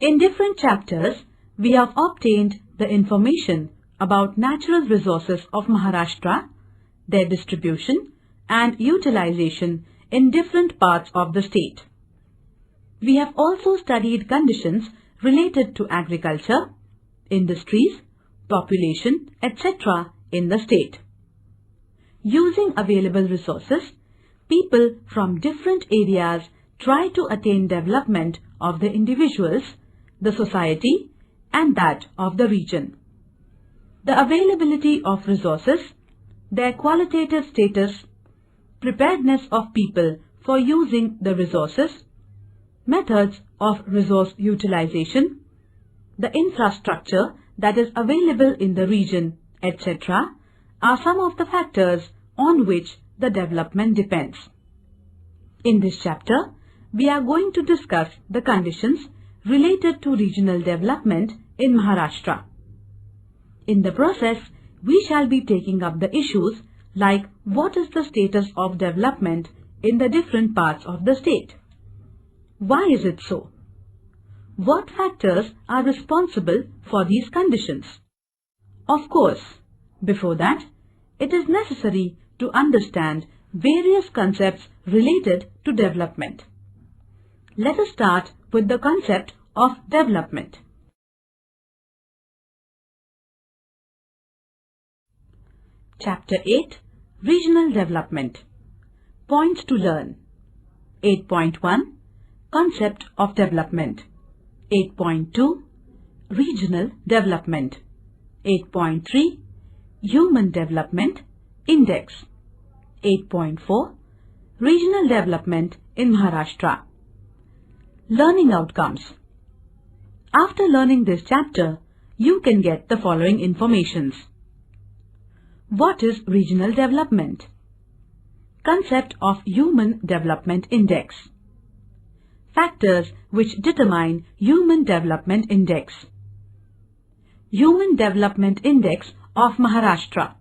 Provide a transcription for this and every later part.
In different chapters, we have obtained the information about natural resources of Maharashtra, their distribution and utilization in different parts of the state. We have also studied conditions related to agriculture, industries, population, etc. in the state. Using available resources, people from different areas try to attain development of the individuals, the society, and that of the region. The availability of resources, their qualitative status, preparedness of people for using the resources, methods of resource utilization, the infrastructure that is available in the region, etc. are some of the factors on which the development depends. In this chapter, we are going to discuss the conditions related to regional development in Maharashtra. In the process, we shall be taking up the issues like what is the status of development in the different parts of the state? Why is it so? What factors are responsible for these conditions? Of course, before that, it is necessary to understand various concepts related to development. Let us start with the concept of development. Chapter 8, Regional Development. Points to learn. 8.1, Concept of Development. 8.2, Regional Development. 8.3, Human Development Index. 8.4, Regional Development in Maharashtra. Learning outcomes. After learning this chapter, you can get the following informations. What is regional development? Concept of Human Development Index. Factors which determine Human Development Index. Human Development Index of Maharashtra.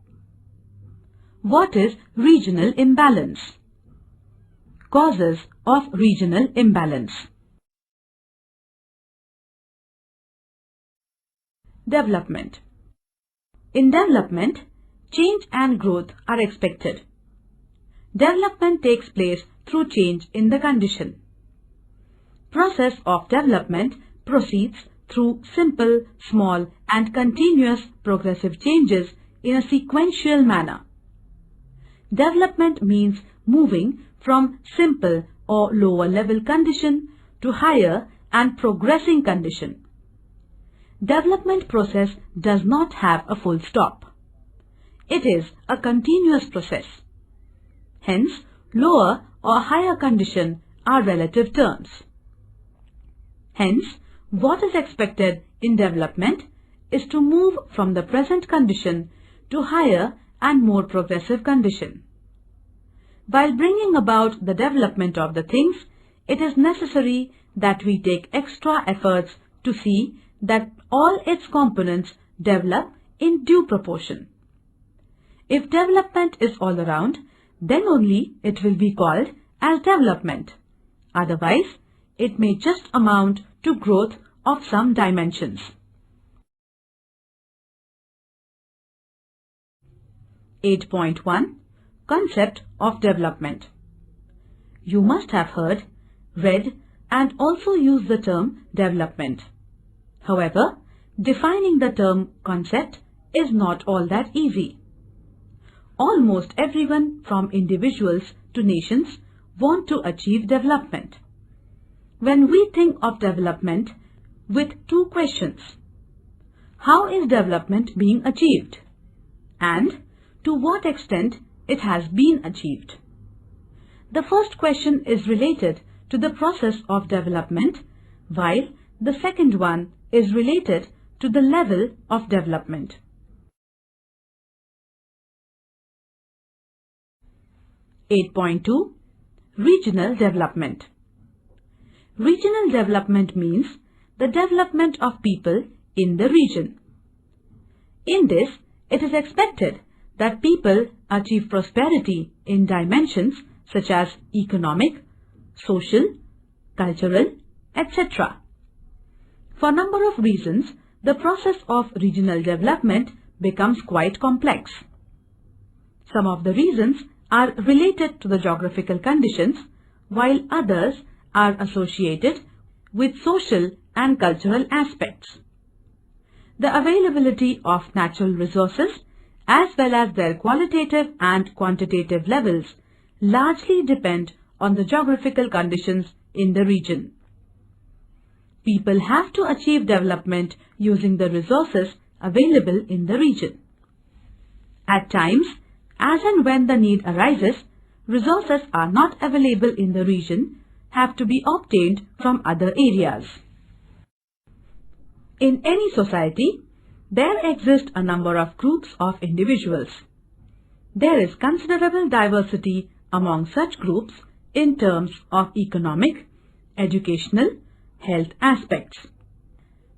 What is regional imbalance? Causes of regional imbalance. Development. In development, change and growth are expected. Development takes place through change in the condition. Process of development proceeds through simple, small and continuous progressive changes in a sequential manner. Development means moving from simple or lower level condition to higher and progressing condition. Development process does not have a full stop. It is a continuous process. Hence, lower or higher condition are relative terms. Hence, what is expected in development is to move from the present condition to higher and more progressive condition. While bringing about the development of the things, it is necessary that we take extra efforts to see that all its components develop in due proportion. If development is all around, then only it will be called as development. Otherwise, it may just amount to growth of some dimensions. 8.1, Concept of Development. You must have heard, read and also used the term development. However, defining the term concept is not all that easy. Almost everyone from individuals to nations want to achieve development. When we think of development with two questions, how is development being achieved? And to what extent it has been achieved? The first question is related to the process of development, while the second one is related to the level of development. (8.2) Regional Development. Regional development means the development of people in the region. In this, it is expected that people achieve prosperity in dimensions such as economic, social, cultural, etc. For a number of reasons, the process of regional development becomes quite complex. Some of the reasons are related to the geographical conditions, while others are associated with social and cultural aspects. The availability of natural resources as well as their qualitative and quantitative levels largely depend on the geographical conditions in the region. People have to achieve development using the resources available in the region. At times, as and when the need arises, resources are not available in the region, have to be obtained from other areas. In any society, there exist a number of groups of individuals. There is considerable diversity among such groups in terms of economic, educational, health aspects.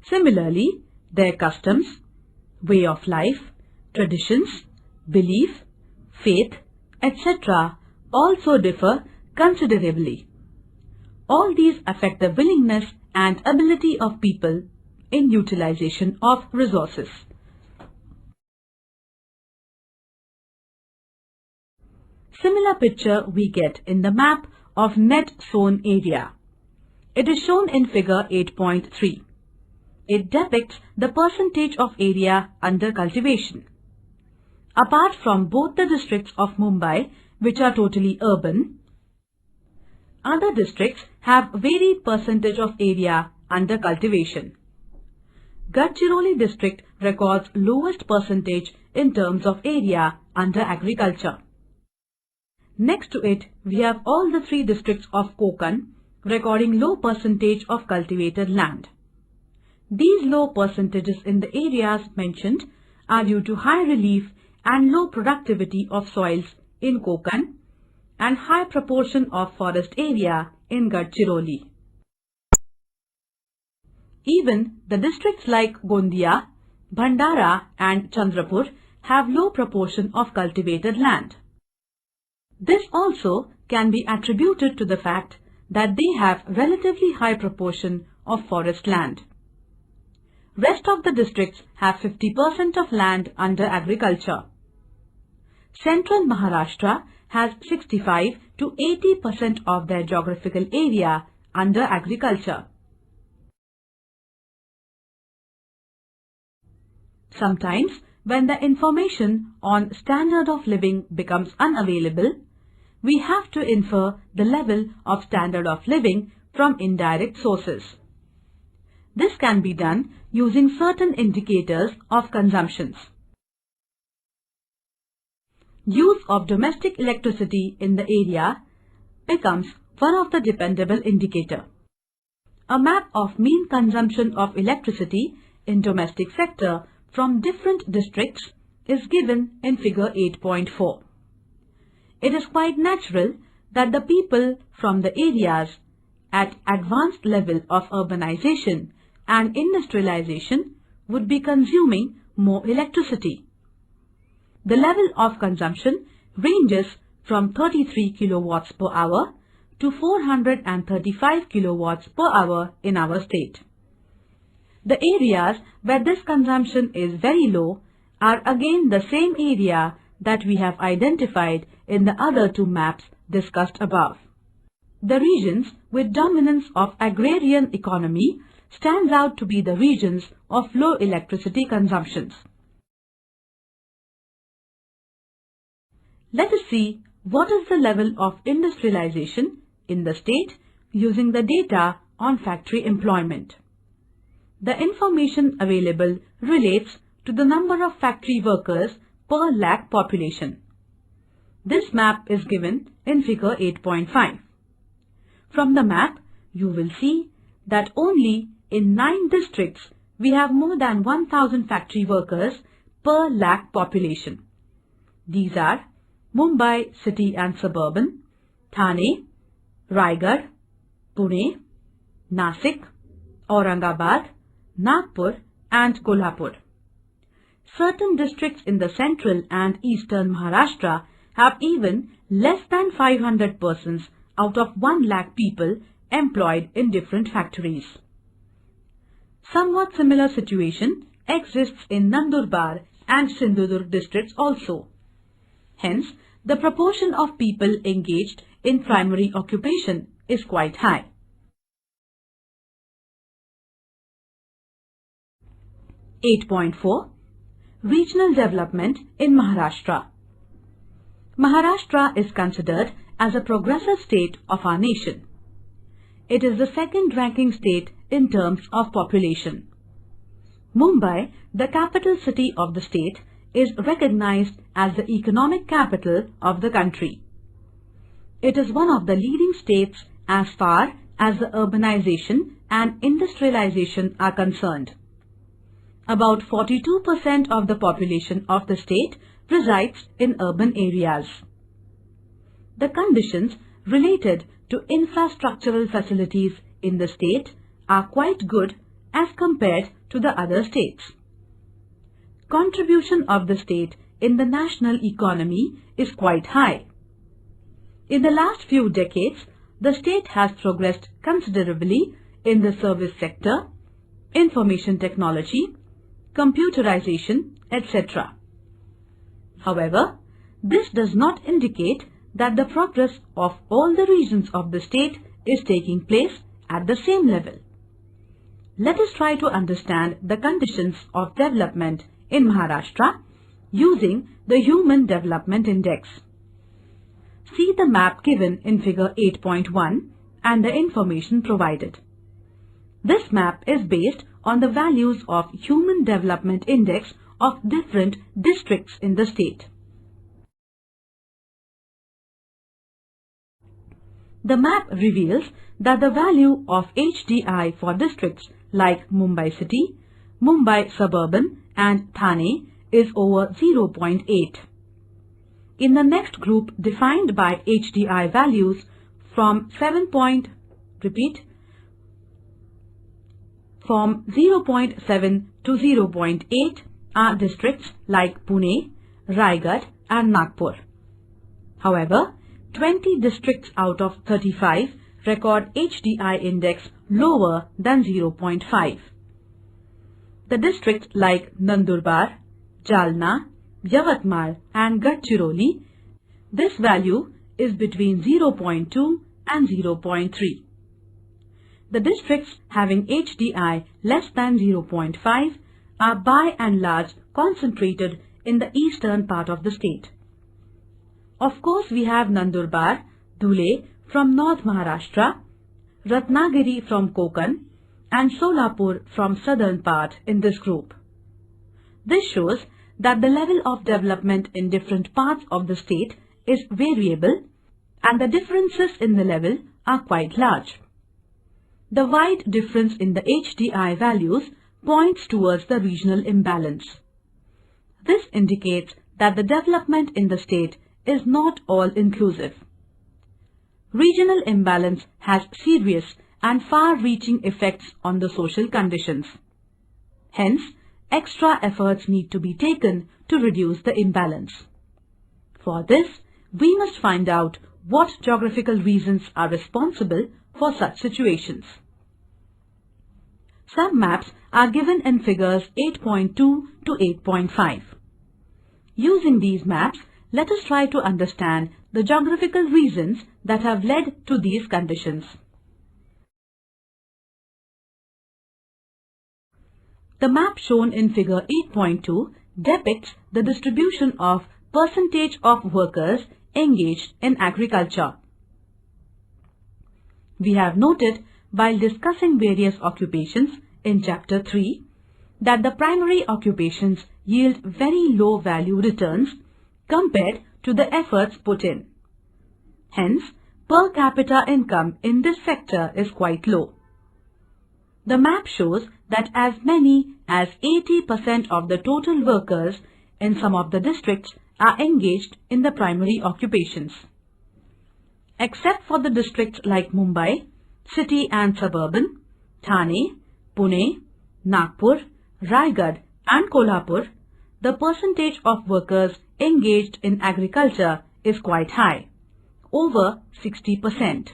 Similarly, their customs, way of life, traditions, belief, faith, etc. also differ considerably. All these affect the willingness and ability of people in utilization of resources. Similar picture we get in the map of net sown area. It is shown in figure 8.3. It depicts the percentage of area under cultivation. Apart from both the districts of Mumbai, which are totally urban, other districts have varied percentage of area under cultivation. Gadchiroli district records lowest percentage in terms of area under agriculture. Next to it, we have all the three districts of Konkan recording low percentage of cultivated land. These low percentages in the areas mentioned are due to high relief and low productivity of soils in Konkan and high proportion of forest area in Gadchiroli. Even the districts like Gondia, Bhandara and Chandrapur have low proportion of cultivated land. This also can be attributed to the fact that they have relatively high proportion of forest land. Rest of the districts have 50% of land under agriculture. Central Maharashtra has 65 to 80% of their geographical area under agriculture. Sometimes, when the information on standard of living becomes unavailable, we have to infer the level of standard of living from indirect sources. This can be done using certain indicators of consumptions. Use of domestic electricity in the area becomes one of the dependable indicator. A map of mean consumption of electricity in domestic sector from different districts is given in figure 8.4. It is quite natural that the people from the areas at advanced level of urbanization and industrialization would be consuming more electricity. The level of consumption ranges from 33 kilowatts per hour to 435 kilowatts per hour in our state. The areas where this consumption is very low are again the same area that we have identified in the other two maps discussed above. The regions with dominance of agrarian economy stands out to be the regions of low electricity consumptions. Let us see what is the level of industrialization in the state using the data on factory employment. The information available relates to the number of factory workers per lakh population. This map is given in figure 8.5. From the map, you will see that only in 9 districts we have more than 1000 factory workers per lakh population. These are Mumbai city and suburban, Thane, Raigad, Pune, Nasik, Aurangabad, Nagpur and Kolhapur. Certain districts in the central and eastern Maharashtra have even less than 500 persons out of 1 lakh people employed in different factories. Somewhat similar situation exists in Nandurbar and Sindhudurg districts also. Hence, the proportion of people engaged in primary occupation is quite high. 8.4 Regional Development in Maharashtra. Maharashtra is considered as a progressive state of our nation. It is the second-ranking state in terms of population. Mumbai, the capital city of the state, is recognized as the economic capital of the country. It is one of the leading states as far as the urbanization and industrialization are concerned. About 42% of the population of the state resides in urban areas. The conditions related to infrastructural facilities in the state are quite good as compared to the other states. Contribution of the state in the national economy is quite high. In the last few decades, the state has progressed considerably in the service sector, information technology, computerization, etc. However, this does not indicate that the progress of all the regions of the state is taking place at the same level. Let us try to understand the conditions of development in Maharashtra using the Human Development Index. See the map given in figure 8.1 and the information provided. This map is based on the values of Human Development Index of different districts in the state. The map reveals that the value of HDI for districts like Mumbai City, Mumbai Suburban and Thane is over 0.8. In the next group defined by HDI values from 0.7 to 0.8 are districts like Pune, Raigad and Nagpur. However, 20 districts out of 35 record HDI index lower than 0.5. The districts like Nandurbar, Jalna, Yavatmal and Gadchiroli, this value is between 0.2 and 0.3. The districts having HDI less than 0.5 are by and large concentrated in the eastern part of the state. Of course, we have Nandurbar, Dhule from North Maharashtra, Ratnagiri from Konkan and Solapur from southern part in this group. This shows that the level of development in different parts of the state is variable and the differences in the level are quite large. The wide difference in the HDI values points towards the regional imbalance. This indicates that the development in the state is not all-inclusive. Regional imbalance has serious and far-reaching effects on the social conditions. Hence, extra efforts need to be taken to reduce the imbalance. For this, we must find out what geographical reasons are responsible for such situations. Some maps are given in figures 8.2 to 8.5. Using these maps, let us try to understand the geographical reasons that have led to these conditions. The map shown in figure 8.2 depicts the distribution of percentage of workers engaged in agriculture. We have noted while discussing various occupations in chapter 3 that the primary occupations yield very low value returns compared to the efforts put in. Hence, per capita income in this sector is quite low. The map shows that as many as 80% of the total workers in some of the districts are engaged in the primary occupations. Except for the districts like Mumbai, City and Suburban, Thane, Pune, Nagpur, Raigad and Kolhapur, the percentage of workers engaged in agriculture is quite high, over 60%.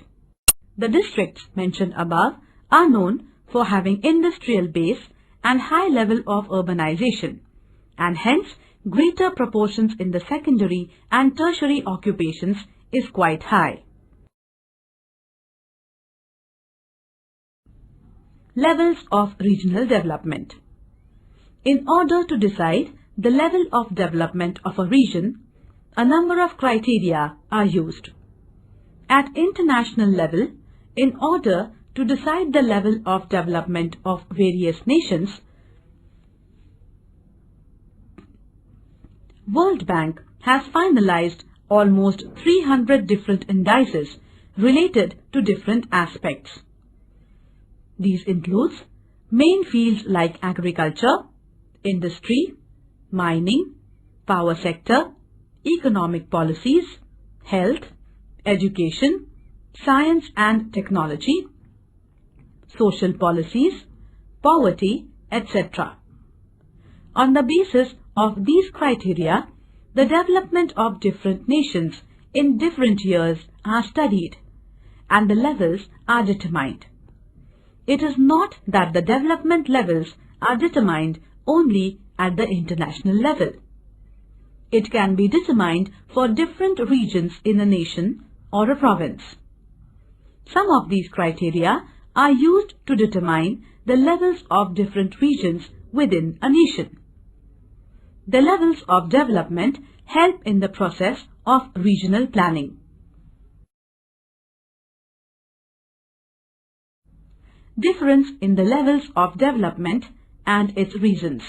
The districts mentioned above are known for having industrial base and high level of urbanization, and hence greater proportions in the secondary and tertiary occupations is quite high. Levels of regional development. In order to decide the level of development of a region, a number of criteria are used. At international level, in order to decide the level of development of various nations, World Bank has finalized almost 300 different indices related to different aspects. These include main fields like agriculture, industry, mining, power sector, economic policies, health, education, science and technology, social policies, poverty, etc. On the basis of these criteria, the development of different nations in different years are studied and the levels are determined. It is not that the development levels are determined only at the international level. It can be determined for different regions in a nation or a province. Some of these criteria are used to determine the levels of different regions within a nation. The levels of development help in the process of regional planning. Difference in the levels of development and its reasons.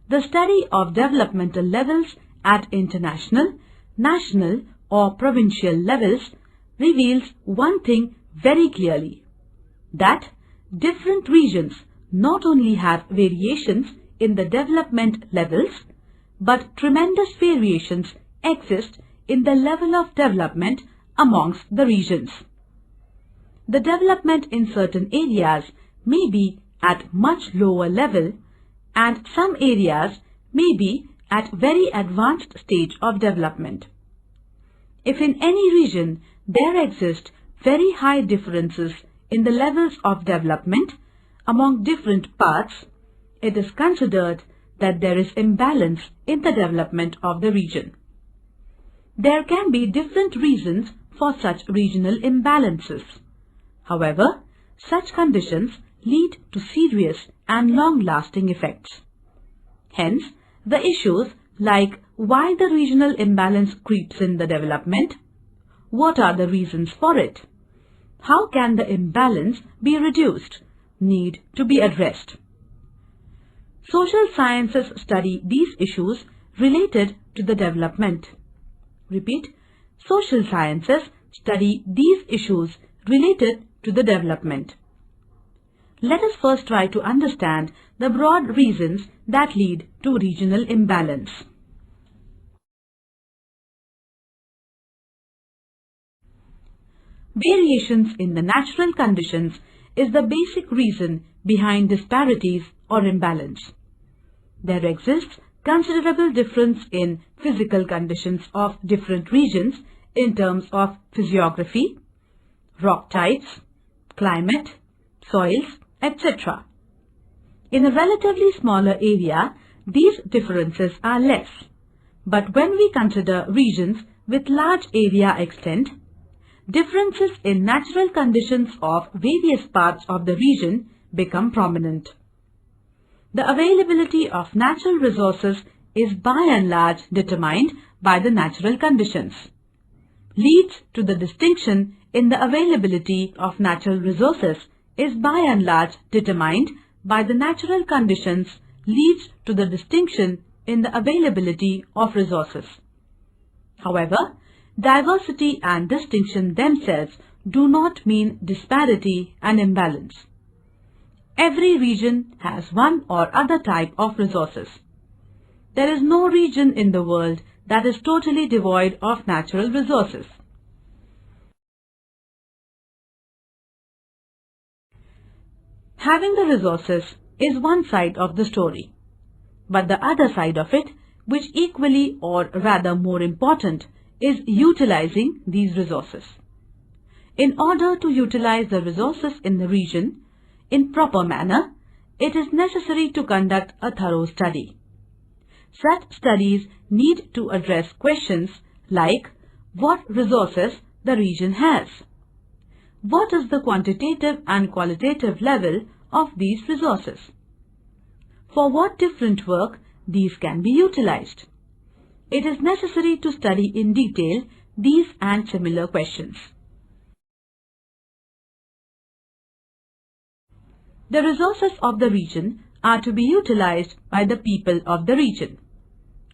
The study of developmental levels at international, national or provincial levels reveals one thing very clearly, that different regions not only have variations in the development levels, but tremendous variations exist in the level of development amongst the regions. The development in certain areas may be at much lower level and some areas may be at very advanced stage of development. If in any region there exist very high differences in the levels of development among different parts, it is considered that there is imbalance in the development of the region. There can be different reasons for such regional imbalances. However, such conditions lead to serious and long-lasting effects. Hence, the issues like why the regional imbalance creeps in the development, what are the reasons for it, how can the imbalance be reduced, need to be addressed. Social sciences study these issues related to the development. Repeat, social sciences study these issues related to the development. Let us first try to understand the broad reasons that lead to regional imbalance. Variations in the natural conditions is the basic reason behind disparities or imbalance. There exists considerable difference in physical conditions of different regions in terms of physiography, rock types, climate, soils, etc. In a relatively smaller area, these differences are less. But when we consider regions with large area extent, differences in natural conditions of various parts of the region become prominent. The availability of natural resources is by and large determined by the natural conditions. Leads to the distinction in the availability of natural resources is by and large determined by the natural conditions leads to the distinction in the availability of resources. However, diversity and distinction themselves do not mean disparity and imbalance. Every region has one or other type of resources. There is no region in the world that is totally devoid of natural resources. Having the resources is one side of the story, but the other side of it, which equally or rather more important, is utilizing these resources. In order to utilize the resources in the region, in proper manner, it is necessary to conduct a thorough study. Such studies need to address questions like what resources the region has. What is the quantitative and qualitative level of these resources? For what different work these can be utilized? It is necessary to study in detail these and similar questions. The resources of the region are to be utilized by the people of the region.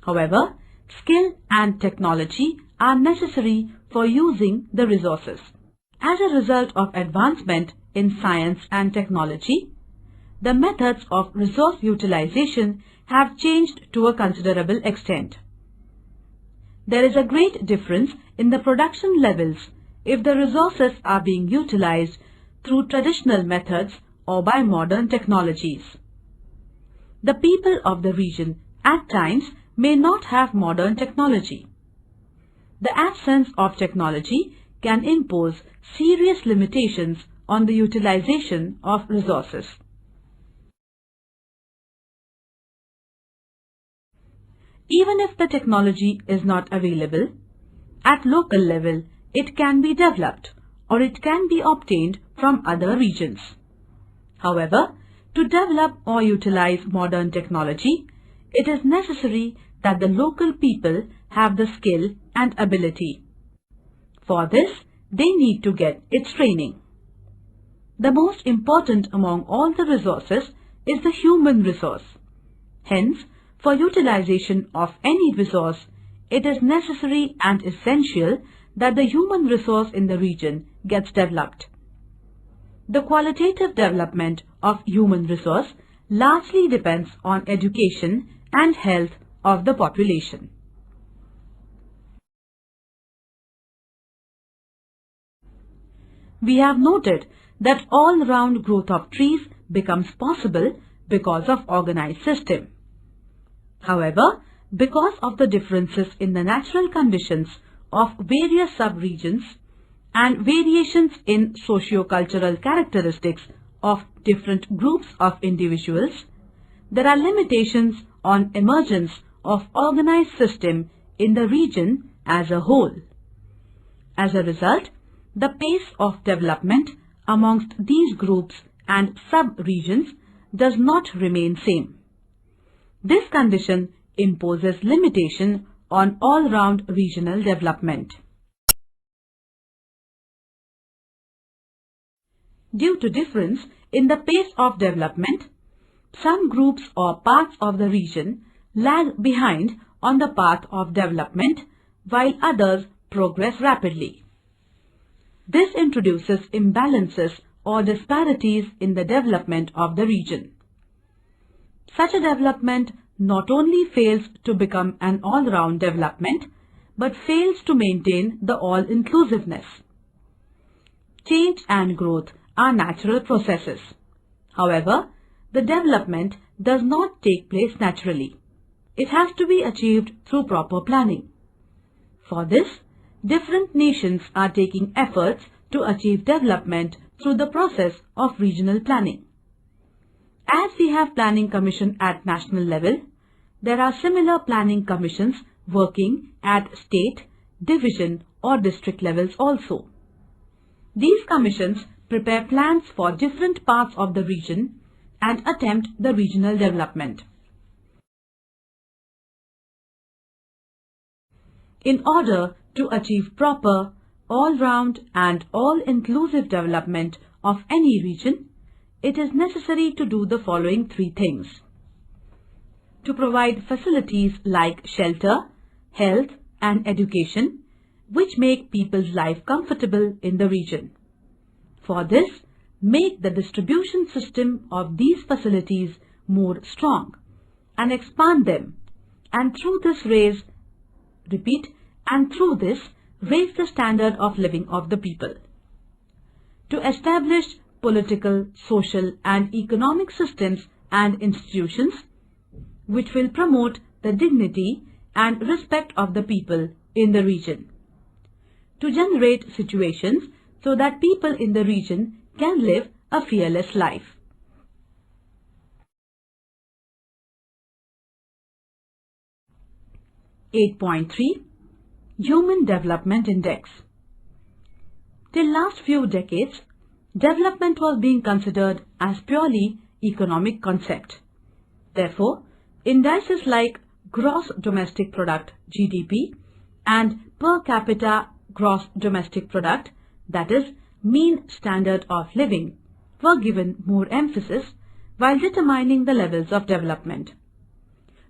However, skill and technology are necessary for using the resources. As a result of advancement in science and technology, the methods of resource utilization have changed to a considerable extent. There is a great difference in the production levels if the resources are being utilized through traditional methods or by modern technologies. The people of the region at times may not have modern technology. The absence of technology can impose serious limitations on the utilization of resources. Even if the technology is not available, at local level it can be developed or it can be obtained from other regions. However, to develop or utilize modern technology, it is necessary that the local people have the skill and ability. For this, they need to get its training. The most important among all the resources is the human resource. Hence, for utilization of any resource, it is necessary and essential that the human resource in the region gets developed. The qualitative development of human resource largely depends on education and health of the population. We have noted that all-round growth of trees becomes possible because of organized system. However, because of the differences in the natural conditions of various sub-regions and variations in socio-cultural characteristics of different groups of individuals, there are limitations on emergence of organized system in the region as a whole. As a result, the pace of development amongst these groups and sub-regions does not remain same. This condition imposes limitation on all-round regional development. Due to difference in the pace of development, some groups or parts of the region lag behind on the path of development while others progress rapidly. This introduces imbalances or disparities in the development of the region. Such a development not only fails to become an all-round development, but fails to maintain the all-inclusiveness. Change and growth are natural processes. However, the development does not take place naturally. It has to be achieved through proper planning. For this, different nations are taking efforts to achieve development through the process of regional planning. As we have planning commission at national level, there are similar planning commissions working at state, division or district levels also. These commissions prepare plans for different parts of the region and attempt the regional development. In order to achieve proper, all-round and all-inclusive development of any region, it is necessary to do the following three things. To provide facilities like shelter, health and education, which make people's life comfortable in the region. For this, make the distribution system of these facilities more strong and expand them, and through this raise the standard of living of the people. To establish political, social and economic systems and institutions which will promote the dignity and respect of the people in the region. To generate situations so that people in the region can live a fearless life. 8.3 Human Development Index. Till last few decades, development was being considered as purely economic concept. Therefore, indices like Gross Domestic Product (GDP) and Per Capita Gross Domestic Product, that is, mean standard of living, were given more emphasis while determining the levels of development.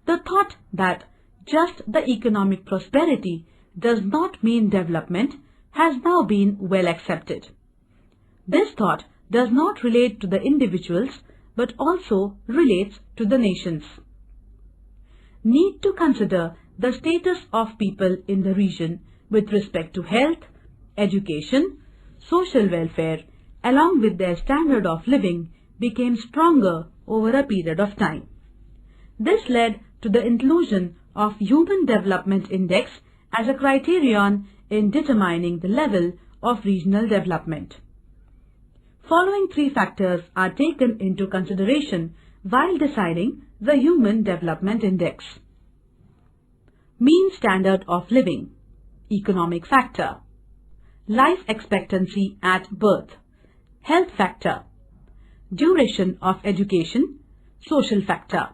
The thought that just the economic prosperity does not mean development has now been well accepted. This thought does not relate to the individuals but also relates to the nations. Need to consider the status of people in the region with respect to health, education, social welfare, along with their standard of living became stronger over a period of time. This led to the inclusion of Human Development Index as a criterion in determining the level of regional development. Following three factors are taken into consideration while deciding the Human Development Index. Mean standard of living, economic factor, life expectancy at birth, health factor, duration of education, social factor.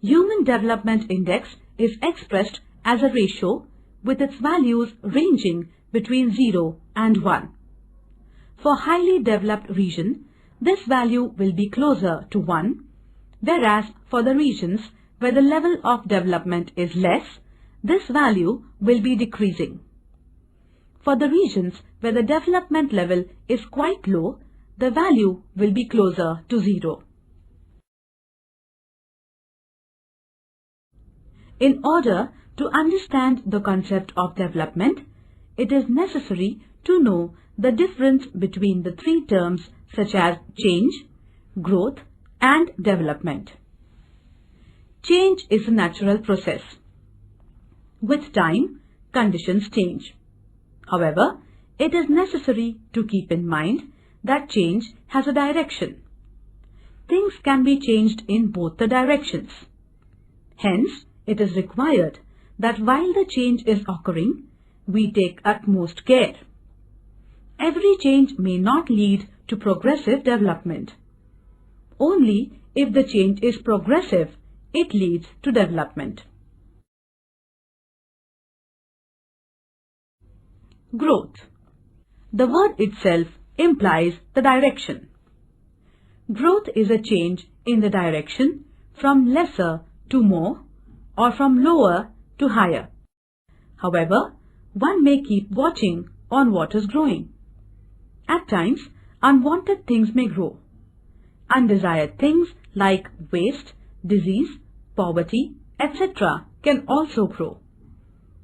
Human Development Index is expressed as a ratio with its values ranging between 0 and 1. For highly developed region, this value will be closer to 1, whereas for the regions where the level of development is less, this value will be decreasing. For the regions where the development level is quite low, the value will be closer to 0. In order to understand the concept of development, it is necessary to know the difference between the three terms such as change, growth, and development. Change is a natural process. With time, conditions change. However, it is necessary to keep in mind that change has a direction. Things can be changed in both the directions. Hence, it is required that while the change is occurring, we take utmost care. Every change may not lead to progressive development. Only if the change is progressive, it leads to development. Growth. The word itself implies the direction. Growth is a change in the direction from lesser to more or from lower to higher. However, one may keep watching on what is growing. At times, unwanted things may grow. Undesired things like waste, disease, poverty, etc. can also grow.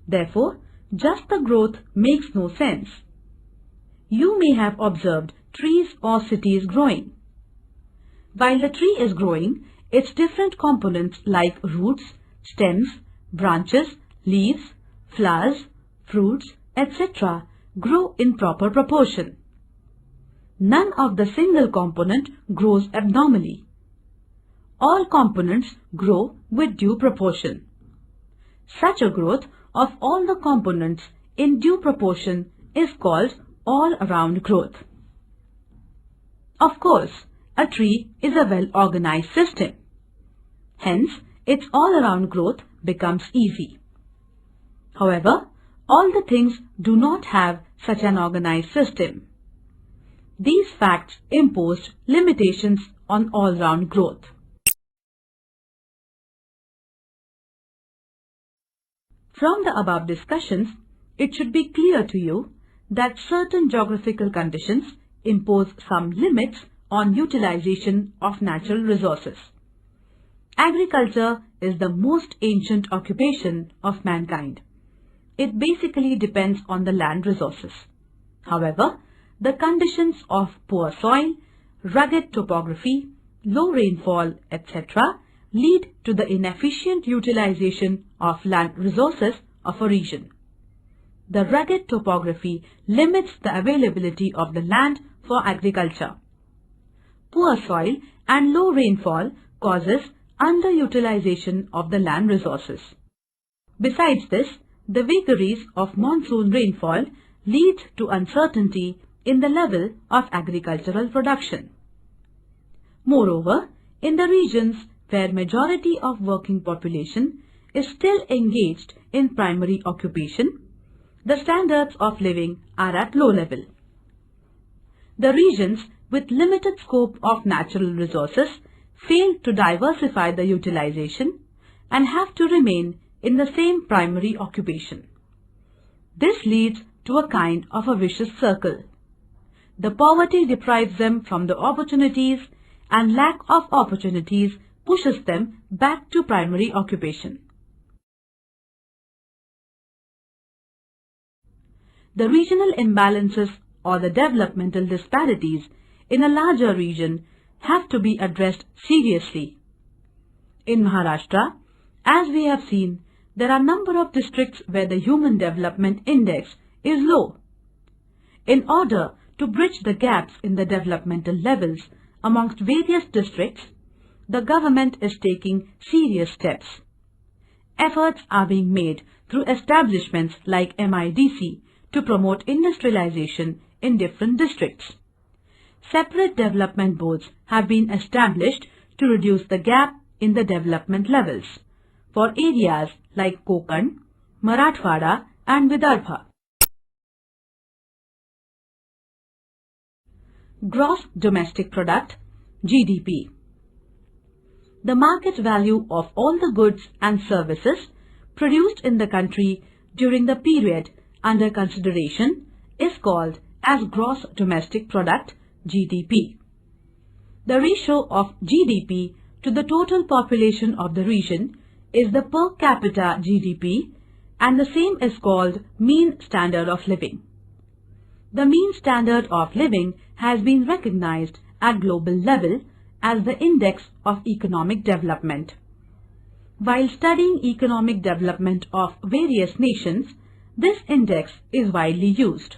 Therefore, just the growth makes no sense. You may have observed trees or cities growing. While the tree is growing, its different components like roots, stems, branches, leaves, flowers, fruits, etc. grow in proper proportion. None of the single component grows abnormally. All components grow with due proportion. Such a growth of all the components in due proportion is called all-around growth. Of course, a tree is a well-organized system. Hence, its all-around growth becomes easy. However, all the things do not have such an organized system. These facts impose limitations on all-round growth. From the above discussions, it should be clear to you that certain geographical conditions impose some limits on utilization of natural resources. Agriculture is the most ancient occupation of mankind. It basically depends on the land resources. However, the conditions of poor soil, rugged topography, low rainfall, etc. lead to the inefficient utilization of land resources of a region. The rugged topography limits the availability of the land for agriculture. Poor soil and low rainfall causes underutilization of the land resources. Besides this, the vagaries of monsoon rainfall lead to uncertainty in the level of agricultural production. Moreover, in the regions where majority of working population is still engaged in primary occupation, the standards of living are at low level. The regions with limited scope of natural resources fail to diversify the utilization and have to remain in the same primary occupation. This leads to a kind of a vicious circle. The poverty deprives them from the opportunities, and lack of opportunities pushes them back to primary occupation. The regional imbalances or the developmental disparities in a larger region have to be addressed seriously. In Maharashtra, as we have seen, there are a number of districts where the Human Development Index is low. In order to bridge the gaps in the developmental levels amongst various districts, the government is taking serious steps. Efforts are being made through establishments like MIDC to promote industrialization in different districts. Separate development boards have been established to reduce the gap in the development levels for areas like Konkan, Marathwada and Vidarbha. Gross Domestic Product, GDP. The market value of all the goods and services produced in the country during the period under consideration is called as Gross Domestic Product, GDP. The ratio of GDP to the total population of the region is the per capita GDP, and the same is called mean standard of living. The mean standard of living has been recognized at global level as the index of economic development. While studying economic development of various nations, this index is widely used.